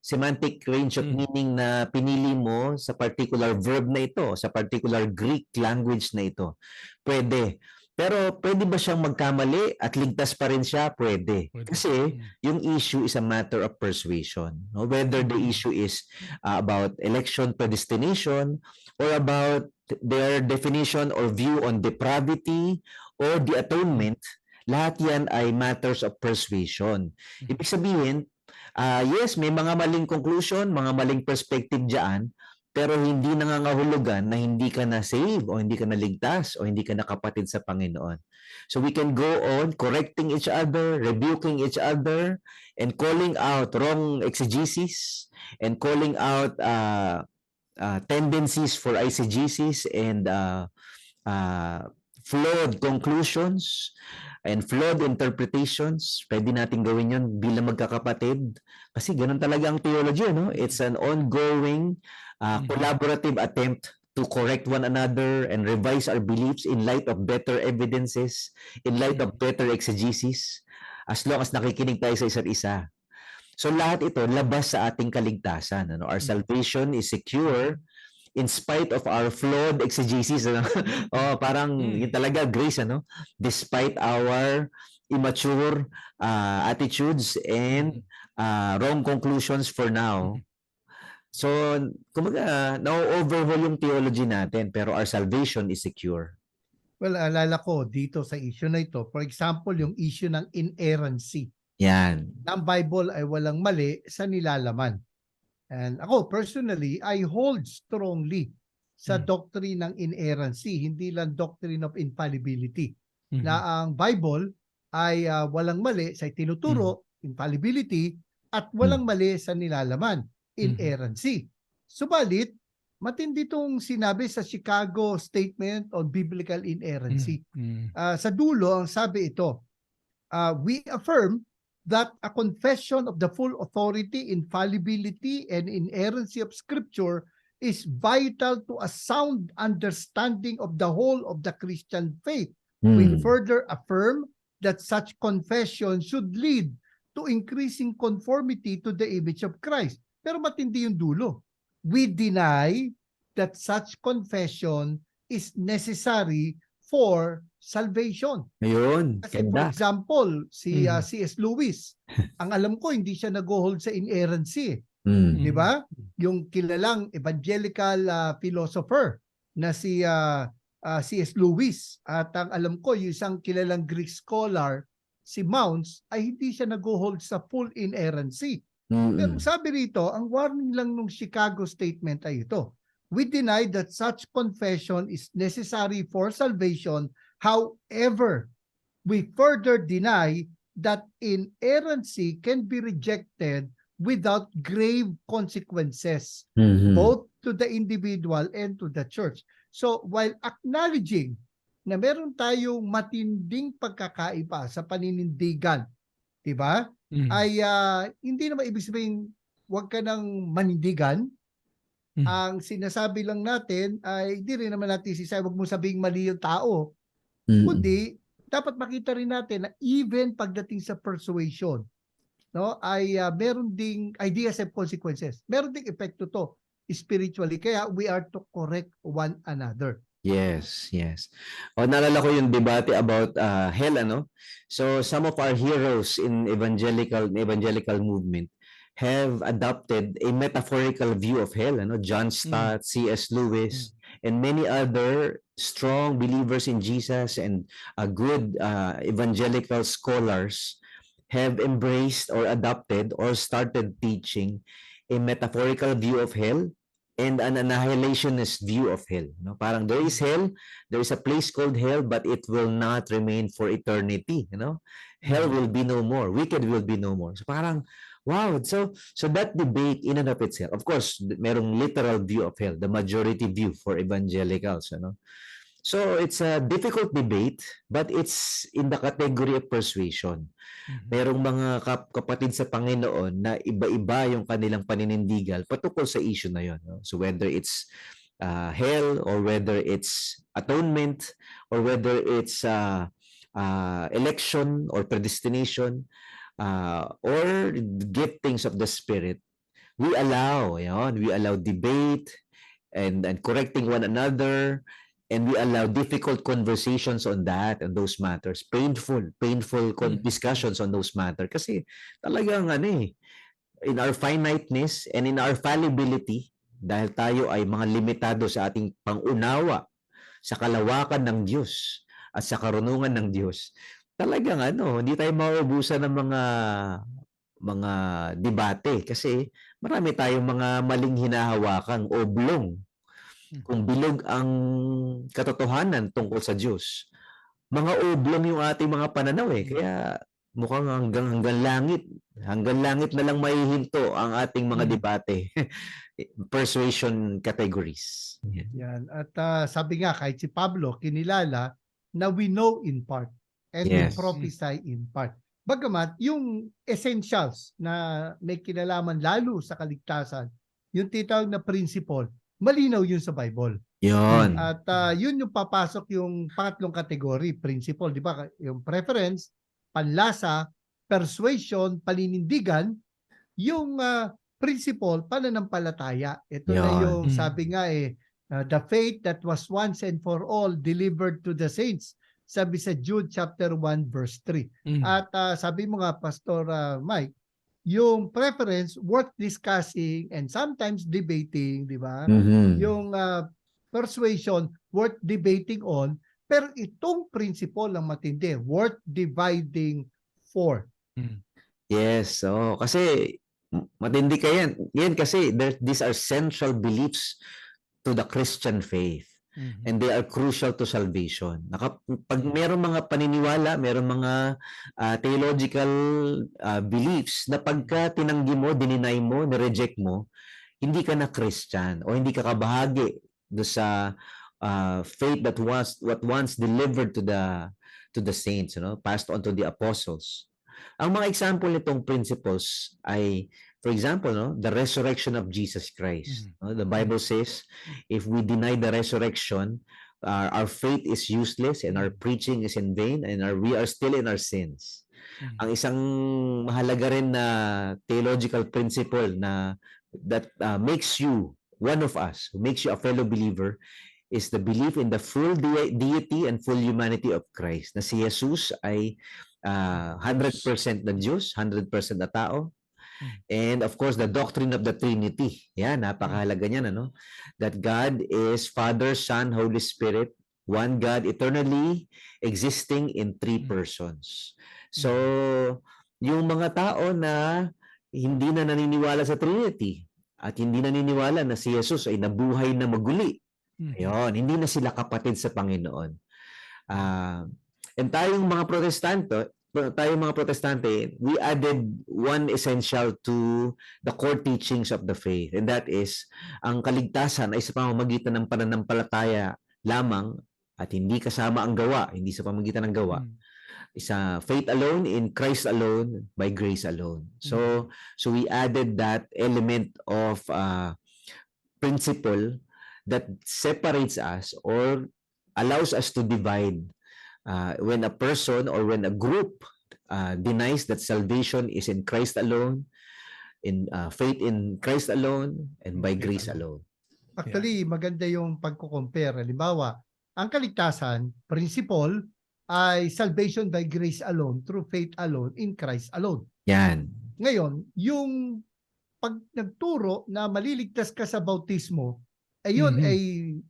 semantic range of meaning na pinili mo sa particular verb na ito, sa particular Greek language na ito. Pwede. Pero pwede ba siyang magkamali at ligtas pa rin siya? Pwede. Kasi yung issue is a matter of persuasion. No? Whether the issue is about election predestination or about their definition or view on depravity or the atonement, lahat yan ay matters of persuasion. Ibig sabihin, yes, may mga maling conclusion, mga maling perspective dyan, pero hindi nangangahulugan na hindi ka na save o hindi ka na ligtas o hindi ka na kapatid sa Panginoon. So we can go on correcting each other, rebuking each other, and calling out wrong exegesis and calling out tendencies for eisegesis and flawed conclusions and flawed interpretations. Pwede natin gawin yun bilang magkakapatid. Kasi ganun talaga ang theology, no? It's an ongoing collaborative attempt to correct one another and revise our beliefs in light of better evidences, in light of better exegesis, as long as nakikinig tayo sa isa't isa. So lahat ito labas sa ating kaligtasan. Ano? Our salvation is secure in spite of our flawed exegesis. Ano? Parang yun talaga grace, ano? Despite our immature attitudes and wrong conclusions for now. So, kumbaga, na-overhaul yung theology natin, pero our salvation is secure. Well, alala ko dito sa issue na ito, for example, yung issue ng inerrancy. Yan. Ang Bible ay walang mali sa nilalaman. And ako, personally, I hold strongly sa doctrine ng inerrancy, hindi lang doctrine of infallibility. Na ang Bible ay walang mali sa tinuturo, infallibility, at walang mali sa nilalaman, inerrancy. Subalit, matindi itong sinabi sa Chicago Statement on Biblical Inerrancy. Sa dulo, ang sabi ito, we affirm that a confession of the full authority, infallibility, and inerrancy of Scripture is vital to a sound understanding of the whole of the Christian faith. We further affirm that such confession should lead to increasing conformity to the image of Christ. Pero matindi yung dulo. We deny that such confession is necessary for salvation. Ayun, Kasi for ganda. example, si C.S. Lewis, ang alam ko hindi siya nag-hold sa inerrancy. Di ba? Yung kilalang evangelical philosopher na si C.S. Lewis, at ang alam ko yung isang kilalang Greek scholar, si Mounce, ay hindi siya nag-hold sa full inerrancy. Pero sabi rito, ang warning lang ng Chicago Statement ay ito. We deny that such confession is necessary for salvation. However, we further deny that inerrancy can be rejected without grave consequences, Mhm. both to the individual and to the church. So while acknowledging na meron tayong matinding pagkakaiba sa paninindigan, di ba? Mhm. Ay hindi naman ibig sabihin huwag ka nang manindigan. Mhm. Ang sinasabi lang natin ay hindi rin naman natin sisay, huwag mo sabing mali yung tao. Mm. Kundi dapat makita rin natin na even pagdating sa persuasion, no, ay meron ding ideas and consequences. Meron ding epekto to spiritually. Kaya we are to correct one another. Yes, yes. O, naalala ko yung debate about hell, ano? So, some of our heroes in evangelical movement have adopted a metaphorical view of hell, ano? John Stott, C.S. Lewis, and many other strong believers in Jesus and good evangelical scholars have embraced or adopted or started teaching a metaphorical view of hell and an annihilationist view of hell. No? Parang there is hell, there is a place called hell, but it will not remain for eternity. You know, hell will be no more, wicked will be no more. So parang wow. So that debate in and of itself, of course, merong literal view of hell, the majority view for evangelicals. You know, so it's a difficult debate, but it's in the category of persuasion. Merong mga kapatid sa Panginoon na iba-iba yung kanilang paninindigan patungkol sa issue na yon. No? So whether it's hell or whether it's atonement or whether it's election or predestination or giftings of the Spirit, we allow debate and correcting one another, and we allow difficult conversations on that and those matters, painful discussions on those matters, kasi talagang in our finiteness and in our fallibility, dahil tayo ay mga limitado sa ating pangunawa sa kalawakan ng Diyos at sa karunungan ng Diyos, talagang hindi tayo mauubusan ng mga debate kasi marami tayong mga maling hinahawakang oblong. Kung bilog ang katotohanan tungkol sa Diyos, mga oblong yung ating mga pananaw kaya mukhang hanggang langit na lang maihinto ang ating mga debate. Persuasion categories. Yan. At sabi nga, kahit si Pablo, kinilala na we know in part and we Yes. prophesy in part. Bagamat yung essentials na may kinalaman lalo sa kaligtasan, yung titawag na principle, malinaw yun sa Bible. Yon. At yun yung papasok yung pangatlong kategory, principle, di ba? Yung preference, panlasa, persuasion, paninindigan, yung principle, pananampalataya. Ito na Yan. yung sabi nga the faith that was once and for all delivered to the saints. Sabi sa Jude chapter 1 verse 3. At sabi mo nga, Pastor Mike, yung preference worth discussing and sometimes debating, di ba? Mhm. Yung persuasion worth debating on, pero itong principle ang matindi, worth dividing for. Yes, kasi matindi ka yan. Yan kasi these are central beliefs to the Christian faith. And they are crucial to salvation. Pag meron mga paniniwala, meron mga theological beliefs na pagka tinanggi mo, dininay mo, nireject mo, hindi ka na Christian o hindi ka kabahagi do sa faith that once delivered to the saints, passed on to the apostles. Ang mga example nitong principles ay, for example, the resurrection of Jesus Christ. The Bible says, if we deny the resurrection, our faith is useless and our preaching is in vain and we are still in our sins. Ang isang mahalaga rin na theological principle that makes you one of us, who makes you a fellow believer, is the belief in the full deity and full humanity of Christ. Na si Jesus ay 100% na Diyos, 100% na tao. And of course, the doctrine of the Trinity. Yan, napakahalaga niyan, that God is Father, Son, Holy Spirit, one God, eternally existing in three persons. So, yung mga tao na hindi na naniniwala sa Trinity at hindi naniniwala na si Jesus ay nabuhay na maguli, ayun, hindi na sila kapatid sa Panginoon. And tayong mga Protestante, we added one essential to the core teachings of the faith, and that is ang kaligtasan ay sa pamamagitan ng pananampalataya lamang at hindi kasama ang gawa, hindi sa pamamagitan ng gawa. Isa faith alone, in Christ alone, by grace alone. So we added that element of principle that separates us or allows us to divide when a person or when a group denies that salvation is in Christ alone, in faith in Christ alone, and by grace alone. Actually, maganda yung pagko-compare. Halimbawa, ang kaligtasan, principle, ay salvation by grace alone, through faith alone, in Christ alone. Yan. Ngayon, yung pag nagturo na maliligtas ka sa bautismo, ayun ay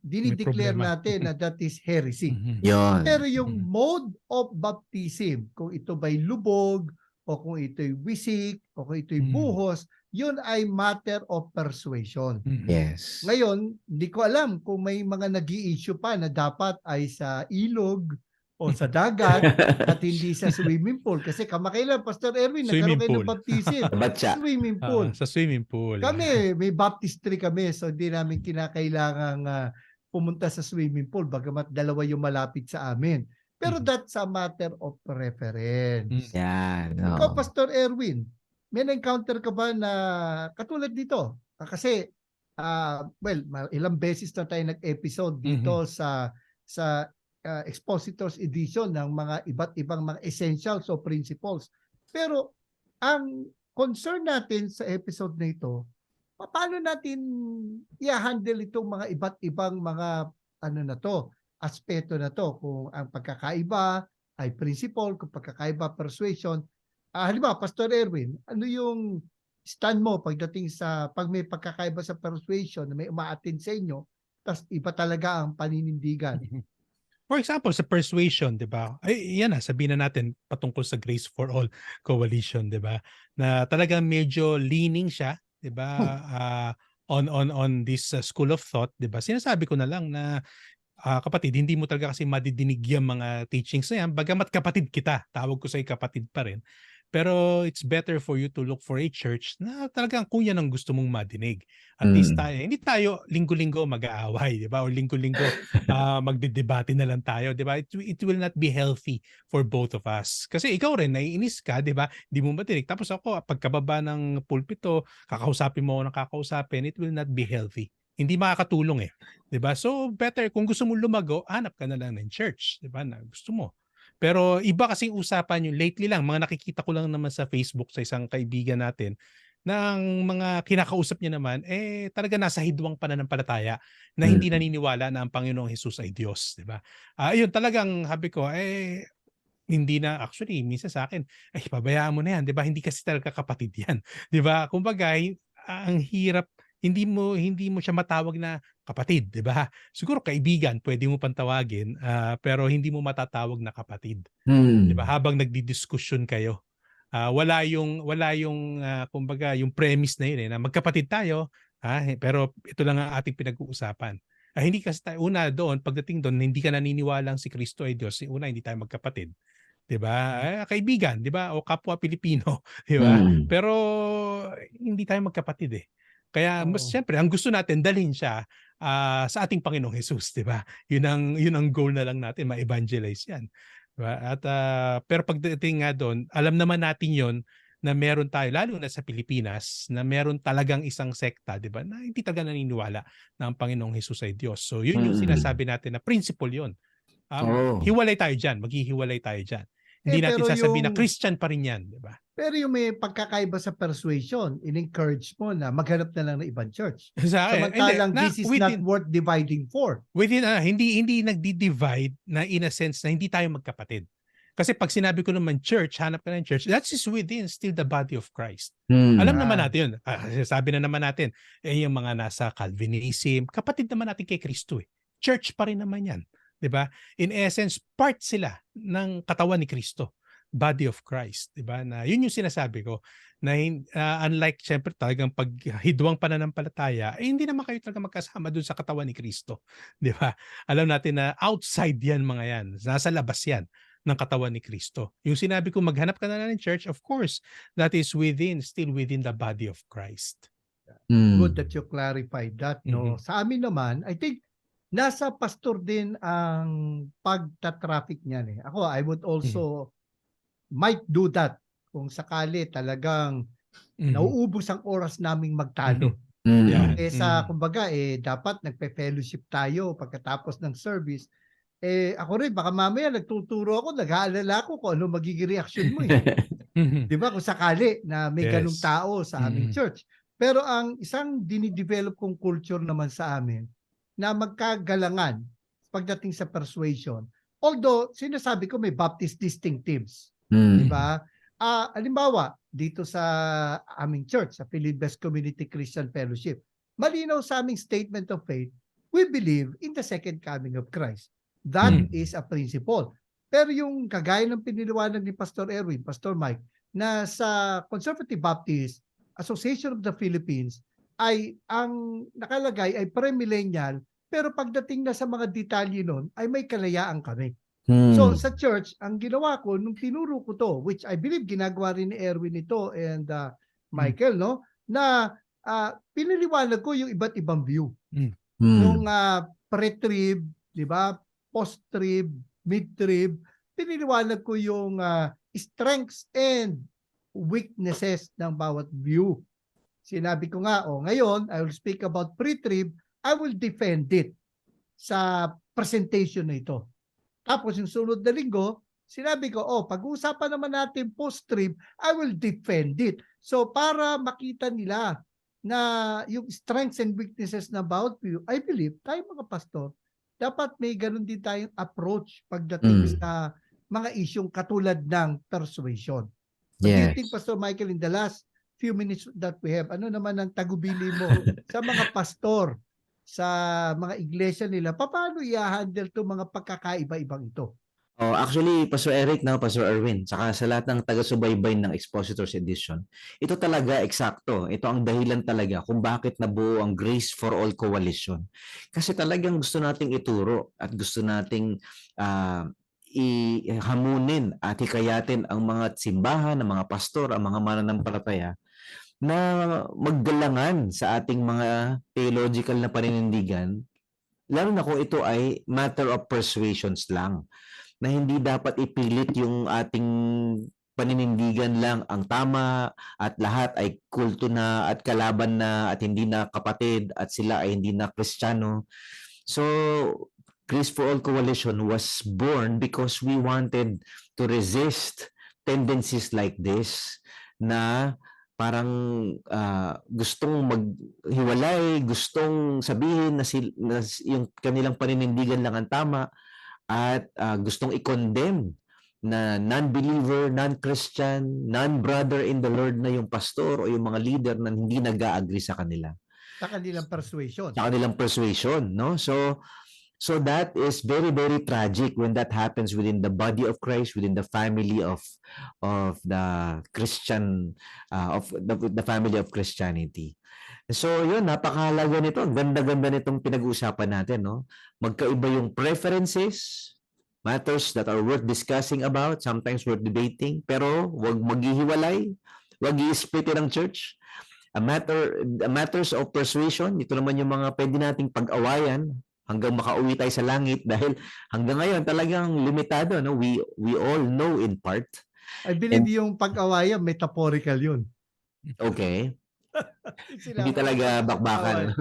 dinideclare problema. natin na that is heresy. Yon. Pero yung mode of baptism, kung ito ba'y lubog, o kung ito'y wisik, o kung ito'y buhos, yun ay matter of persuasion. Yes. Ngayon, hindi ko alam kung may mga nag-i-issue pa na dapat ay sa ilog o sa dagat at hindi sa swimming pool. Kasi kamakailan, Pastor Erwin, nagkaroon kayo ng baptism. Batsa. Swimming pool. Sa swimming pool. Kami, may baptistry kami, so hindi namin kinakailangang pumunta sa swimming pool, bagamat dalawa yung malapit sa amin. Pero that's a matter of preference. Yan. Ikaw, Pastor Erwin, may na-encounter ka ba na katulad dito? Kasi, ilang beses na tayo nag-episode dito sa Expositors Edition ng mga iba't ibang mga essentials o principles. Pero, ang concern natin sa episode na ito, paano natin i-handle itong mga iba't ibang mga aspeto na to, kung ang pagkakaiba ay principle, kung pagkakaiba persuasion. Halimbawa, Pastor Erwin, ano yung stand mo pagdating sa pag may pagkakaiba sa persuasion na may umaattend sa inyo, tas iba talaga ang paninindigan? For example, sa persuasion, 'di ba? Ay yan sabihin na natin patungkol sa Grace for All Coalition, 'di ba? Na talagang medyo leaning siya, 'di ba? On this school of thought, 'di ba? Sinasabi ko na lang na kapatid, hindi mo talaga kasi madidinig yung mga teachings na yan. Bagamat kapatid kita, tawag ko sa kapatid pa rin. Pero it's better for you to look for a church na talagang kung yan ang gusto mong madinig. At least tayo, hindi tayo linggo-linggo mag-aaway, di ba? O linggo-linggo magdidebate na lang tayo, di ba? It will not be healthy for both of us. Kasi ikaw rin, naiinis ka, di ba? Hindi mo madinig. Tapos ako, pagkababa ng pulpito, kakausapin mo ako ng kakausapin, it will not be healthy. Hindi makakatulong 'di ba? So better kung gusto mo lumago, hanap ka na lang ng church, 'di ba? Na gusto mo. Pero iba kasing usapan yung lately lang, mga nakikita ko lang naman sa Facebook sa isang kaibigan natin ng mga kinakausap niya naman talaga nasa hidwang pananampalataya na hindi naniniwala na ang Panginoong Hesus ay Diyos, 'di ba? Ayun talagang sabi ko hindi na actually minsan sa akin, pabayaan mo na 'yan, 'di ba? Hindi kasi talaga kapatid 'yan, 'di ba? Kumbaga ang hirap hindi mo siya matawag na kapatid, 'di ba? Siguro kaibigan, pwede mo pang tawagin, pero hindi mo matatawag na kapatid. 'Di ba? Habang nagdidiskusyon kayo. Wala yung kumbaga yung premise na yun na magkapatid tayo, pero ito lang ang ating pinag-uusapan. Hindi kasi tayo pagdating doon hindi ka naniniwalang si Kristo ay Diyos, hindi tayo magkapatid. 'Di ba? Kaibigan, 'di ba? O kapwa Pilipino, 'di ba? Pero hindi tayo magkapatid Kaya siyempre ang gusto natin dalhin siya sa ating Panginoong Hesus, 'di ba? Yun ang goal na lang natin, ma-evangelize 'yan. 'Di ba? At pero pagdating nga doon, alam naman natin 'yon na meron tayo lalo na sa Pilipinas na meron talagang isang sekta, 'di ba? Na hindi talaga naniniwala na ang Panginoong Hesus ay Diyos. So yun yung sinasabi natin na principle 'yon. Hiwalay tayo diyan, maghihiwalay tayo diyan. Hindi natin sasabihin na Christian pa rin 'yan, 'di ba? Pero yung may pagkakaiba sa persuasion, in-encourage mo na maghanap na lang ng ibang church. Sa akin, Samantalang this is not worth dividing for. Hindi nagdi-divide na in a sense na hindi tayo magkapatid. Kasi pag sinabi ko naman church, hanap ka ng church, that is within still the body of Christ. Alam naman natin yun. Sabi na naman natin, yung mga nasa Calvinism, kapatid naman natin kay Kristo Church pa rin naman yan. 'Di ba? In essence, part sila ng katawan ni Kristo. Body of Christ, 'di ba? Na yun yung sinasabi ko na unlike syempre talagang paghidwang pananampalataya, hindi naman kayo talaga magkasama doon sa katawan ni Kristo, 'di ba? Alam natin na outside 'yan mga 'yan, nasa labas 'yan. ng katawan ni Kristo. Yung sinabi ko maghanap ka na lang ng church, of course, that is still within the body of Christ. Good Mm. that you clarified that, Mhm. no? Sa amin naman, I think nasa pastor din ang pagta-traffic niyan eh. Ako, I would also might do that kung sakali talagang Mhm. nauubos ang oras naming magtalo. Mm. Yeah. Kesa kumbaga dapat nagpe-fellowship tayo pagkatapos ng service. Ako rin baka mamaya nagtuturo ako, nag-aalala ako kung ano magiging reaksyon mo eh. Mhm. 'Di ba? Kung sakali na may ganung Yes. tao sa aming Mhm. church. Pero ang isang dinidevelop kong culture naman sa amin na magkagalangan pagdating sa persuasion. Although sinasabi ko may Baptist distinctives, 'di Mm. ba? Halimbawa, dito sa aming church, sa Philippines Community Christian Fellowship, malinaw sa aming statement of faith, we believe in the second coming of Christ. That Mm. is a principle. Pero yung kagaya ng piniliwanag ni Pastor Erwin, Pastor Mike, na sa Conservative Baptist Association of the Philippines ay ang nakalagay ay premillennial, pero pagdating na sa mga detalye nun ay may kalayaan kami. So Mm. sa church, ang ginawa ko nung tinuro ko to, which I believe ginagawa rin ni Erwin ito and Michael, no, na pinaliwanag ko yung iba't ibang view. Mm. Nung pre-trib, di ba, post-trib, mid-trib, piniliwanag ko yung strengths and weaknesses ng bawat view. Sinabi ko nga, ngayon, I will speak about pre-trib, I will defend it sa presentation na ito. Tapos yung sunod na linggo, sinabi ko, pag-uusapan naman natin post-trib, I will defend it. So para makita nila na yung strengths and weaknesses na bawat view, I believe, tayo mga pastor, dapat may ganun din tayong approach pagdating sa mga isyong katulad ng persuasion. What do you think, Pastor Michael, in the last few minutes that we have, ano naman ang tagubili mo sa mga pastor, sa mga iglesia nila, paano i-handle itong mga pagkakaiba-ibang ito? Actually, Pastor Eric, Pastor Erwin, saka sa lahat ng taga-subaybay ng Expositors Edition, ito talaga eksakto. Ito ang dahilan talaga kung bakit nabuo ang Grace for All Coalition. Kasi talagang gusto nating ituro at gusto nating ihamunin at hikayatin ang mga simbahan, ang mga pastor, ang mga mananampalataya na maggalangan sa ating mga theological na paninindigan, lalo na kung ito ay matter of persuasions lang, na hindi dapat ipilit yung ating paninindigan lang ang tama at lahat ay kulto na at kalaban na at hindi na kapatid at sila ay hindi na Kristiyano. So, Grace for All Coalition was born because we wanted to resist tendencies like this na parang gustong maghiwalay, gustong sabihin na yung kanilang paninindigan lang ang tama at gustong i-condemn na non-believer, non-Christian, non-brother in the Lord na yung pastor o yung mga leader na hindi nag-a-agree sa kanila. Sa kanilang persuasion. Sa kanilang persuasion, no? So that is very, very tragic when that happens within the body of Christ, within the family of the Christian, of the family of Christianity. So yun, napakahalaga nito. Ang ganda-ganda nitong pinag-uusapan natin, no? Magkaiba yung preferences, matters that are worth discussing about, sometimes worth debating, pero wag maghihiwalay, wag i-split ang church. Matters of persuasion, ito naman yung mga pwede nating pag-awayan hanggang makauwi tayo sa langit dahil hanggang ngayon talagang limitado, no? We all know in part. I believe yung pag-awayan, metaphorical yun. Okay. Hindi talaga bakbakan.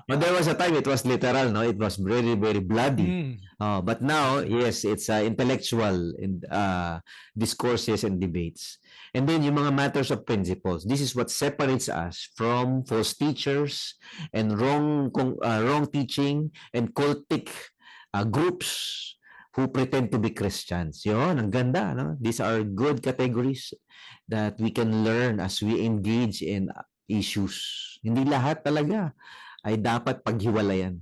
But there was a time it was literal, no? It was very, very bloody. But now, yes, it's intellectual discourses and debates. And then yung mga matters of principles. This is what separates us from false teachers and wrong teaching and cultic groups who pretend to be Christians. Yun, ang ganda, no? These are good categories that we can learn as we engage in issues. Hindi lahat talaga ay dapat paghiwalayan.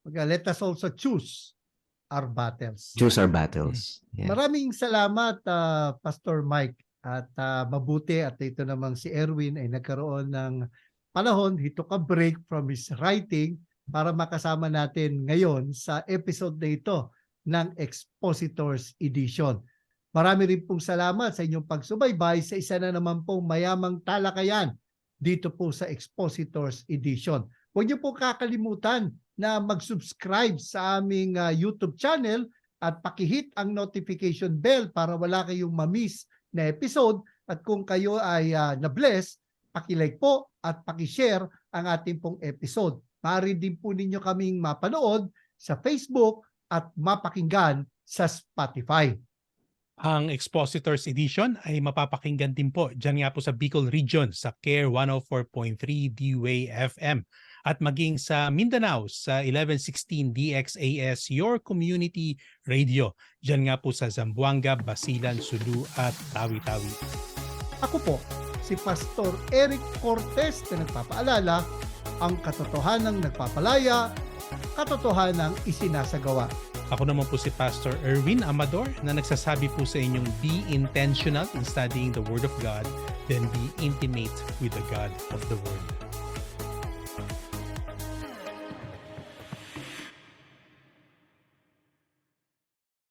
Let us also choose our battles. Choose our battles. Yeah. Maraming salamat, Pastor Mike. At mabuti at ito namang si Erwin ay nagkaroon ng panahon, he took a break from his writing para makasama natin ngayon sa episode na ito ng Expositors Edition. Marami rin pong salamat sa inyong pagsubaybay sa isa na naman pong mayamang talakayan dito po sa Expositors Edition. Huwag niyo po kakalimutan na mag-subscribe sa aming YouTube channel at pakihit ang notification bell para wala kayong mamiss na episode. At kung kayo ay na-bless, pakilike po at pakishare ang ating pong episode. Maaari din po ninyo kaming mapanood sa Facebook at mapakinggan sa Spotify. Ang Expositors Edition ay mapapakinggan din po dyan nga po sa Bicol Region sa CARE 104.3 D-Way FM at maging sa Mindanao sa 1116 DXAS Your Community Radio. Dyan nga po sa Zamboanga, Basilan, Sulu at Tawi-Tawi. Ako po, si Pastor Eric Cortez na nagpapaalala, ang katotohanang nagpapalaya, katotohanang isinasagawa. Ako naman po si Pastor Erwin Amador na nagsasabi po sa inyong be intentional in studying the Word of God, then be intimate with the God of the Word.